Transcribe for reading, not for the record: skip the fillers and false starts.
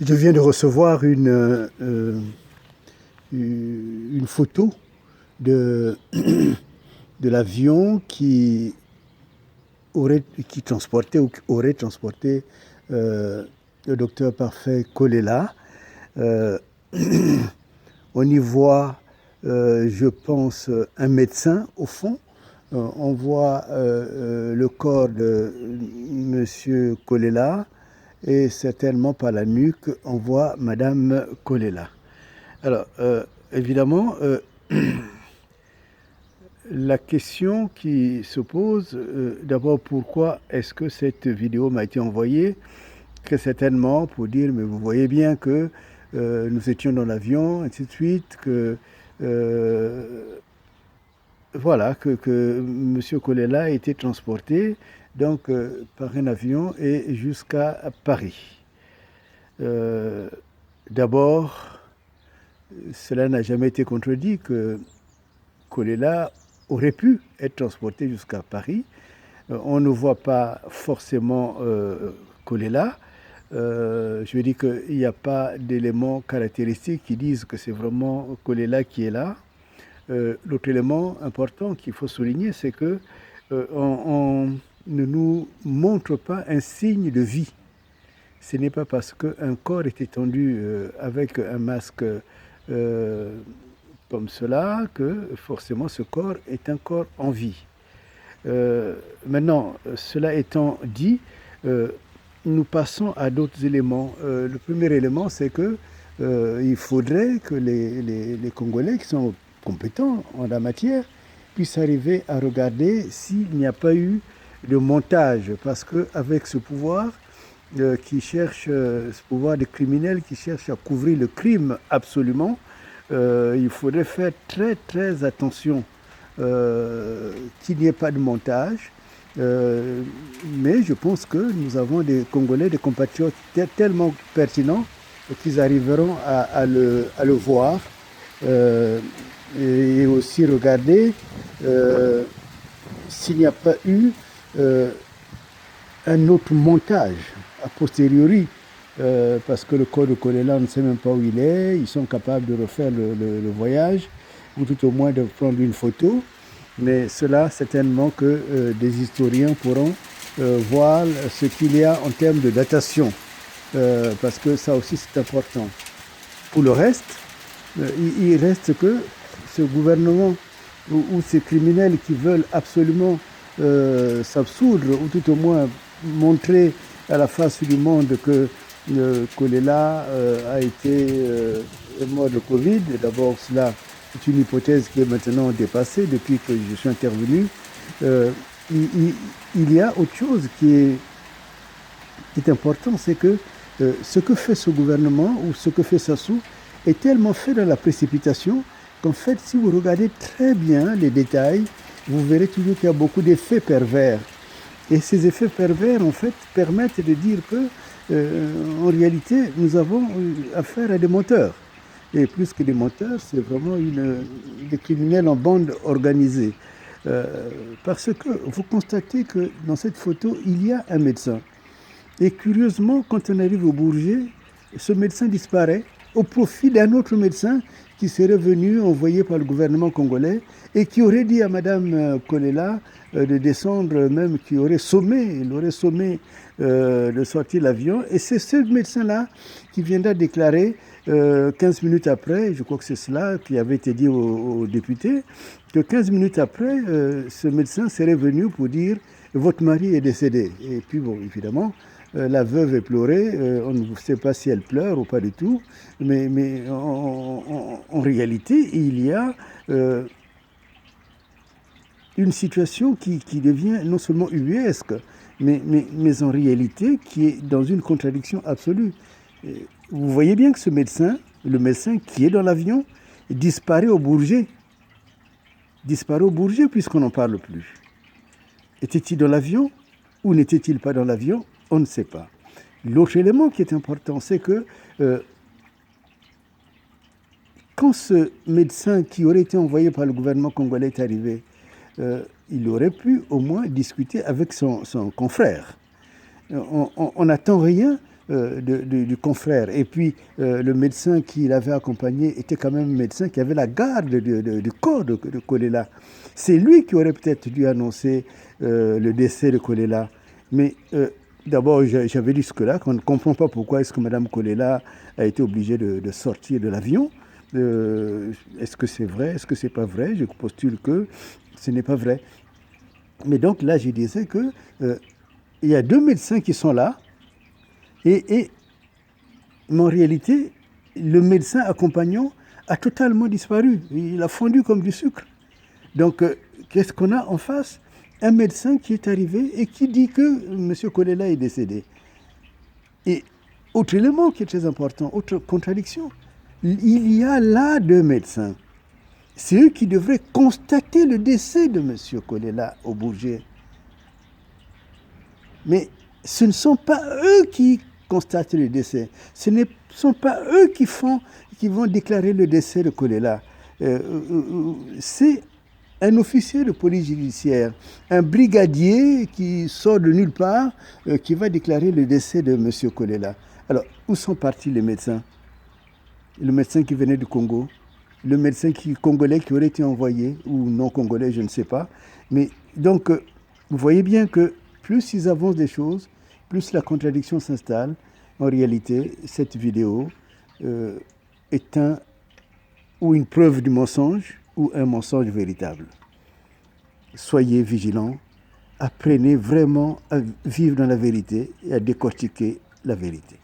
Je viens de recevoir une photo de, de l'avion qui transportait ou qui aurait transporté le docteur Parfait Kolela. Euh, on y voit, je pense, un médecin au fond. On voit le corps de Monsieur Kolela et certainement par la nuque, on voit Madame Kolela. Alors, évidemment, la question qui se pose, d'abord, pourquoi est-ce que cette vidéo m'a été envoyée? Très certainement pour dire, mais vous voyez bien que nous étions dans l'avion, ainsi de suite, que voilà, que M. Kolela a été transporté donc par un avion et jusqu'à Paris. D'abord, cela n'a jamais été contredit que Kolela aurait pu être transporté jusqu'à Paris. On ne voit pas forcément Kolela. Je veux dire qu'il n'y a pas d'éléments caractéristiques qui disent que c'est vraiment Kolela qui est là. L'autre élément important qu'il faut souligner, c'est que on ne nous montre pas un signe de vie. Ce n'est pas parce qu'un corps est étendu avec un masque comme cela que forcément ce corps est un corps en vie. Maintenant, cela étant dit, nous passons à d'autres éléments. Le premier élément, c'est que il faudrait que les Congolais qui sont compétents en la matière puissent arriver à regarder s'il n'y a pas eu de montage, parce qu'avec ce pouvoir ce pouvoir des criminels qui cherche à couvrir le crime absolument, il faudrait faire très très attention qu'il n'y ait pas de montage. Mais je pense que nous avons des Congolais, des compatriotes tellement pertinents qu'ils arriveront à le voir et aussi regarder s'il n'y a pas eu un autre montage a posteriori, parce que le corps de Kolela, on ne sait même pas où il est. Ils sont capables de refaire le voyage, ou tout au moins de prendre une photo. Mais cela, certainement que des historiens pourront voir ce qu'il y a en termes de datation, parce que ça aussi c'est important. Pour le reste, il reste que ce gouvernement ou ces criminels qui veulent absolument s'absoudre, ou tout au moins montrer à la face du monde que Kolela a été mort de Covid. D'abord, cela est une hypothèse qui est maintenant dépassée depuis que je suis intervenu. Il y a autre chose qui est important, c'est que ce que fait ce gouvernement ou ce que fait Sassou est tellement fait dans la précipitation qu'en fait, si vous regardez très bien les détails, vous verrez toujours qu'il y a beaucoup d'effets pervers. Et ces effets pervers, en fait, permettent de dire que, en réalité, nous avons affaire à des menteurs. Et plus que des menteurs, c'est vraiment des criminels en bande organisée. Parce que vous constatez que dans cette photo, il y a un médecin. Et curieusement, quand on arrive au Bourget, ce médecin disparaît au profit d'un autre médecin qui serait venu envoyé par le gouvernement congolais et qui aurait dit à Madame Kolela de descendre, même qui aurait sommé, il aurait sommé de sortir l'avion. Et c'est ce médecin-là qui viendra déclarer 15 minutes après, je crois que c'est cela qui avait été dit aux députés, que 15 minutes après, ce médecin serait venu pour dire « votre mari est décédé ». Et puis bon, évidemment, la veuve est pleurée, on ne sait pas si elle pleure ou pas du tout, mais en réalité, il y a une situation qui devient non seulement ubuesque, mais en réalité qui est dans une contradiction absolue. Vous voyez bien que ce médecin, le médecin qui est dans l'avion, disparaît au Bourget. Disparaît au Bourget puisqu'on n'en parle plus. Était-il dans l'avion ou n'était-il pas dans l'avion? On ne sait pas. L'autre élément qui est important, c'est que quand ce médecin qui aurait été envoyé par le gouvernement congolais est arrivé, il aurait pu au moins discuter avec son confrère. On n'attend rien du confrère. Et puis, le médecin qui l'avait accompagné était quand même un médecin qui avait la garde du corps de Kolela. C'est lui qui aurait peut-être dû annoncer le décès de Kolela. Mais d'abord, j'avais dit jusque-là qu'on ne comprend pas pourquoi est-ce que Mme Kolela a été obligée de sortir de l'avion. Est-ce que c'est vrai? Est-ce que c'est pas vrai? Je postule que ce n'est pas vrai. Mais donc là, je disais que il y a deux médecins qui sont là mais en réalité, le médecin accompagnant a totalement disparu. Il a fondu comme du sucre. Donc, qu'est-ce qu'on a en face? Un médecin qui est arrivé et qui dit que M. Kolela est décédé. Et autre élément qui est très important, autre contradiction, il y a là deux médecins. C'est eux qui devraient constater le décès de M. Kolela au Bourget. Mais ce ne sont pas eux qui constatent le décès. Ce ne sont pas eux qui vont déclarer le décès de Kolela. C'est un officier de police judiciaire, un brigadier qui sort de nulle part, qui va déclarer le décès de M. Kolela. Alors, où sont partis les médecins? Le médecin qui venait du Congo, le médecin congolais qui aurait été envoyé, ou non congolais, je ne sais pas. Mais donc, vous voyez bien que plus ils avancent des choses, plus la contradiction s'installe. En réalité, cette vidéo est ou une preuve du mensonge ou un mensonge véritable. Soyez vigilants, apprenez vraiment à vivre dans la vérité et à décortiquer la vérité.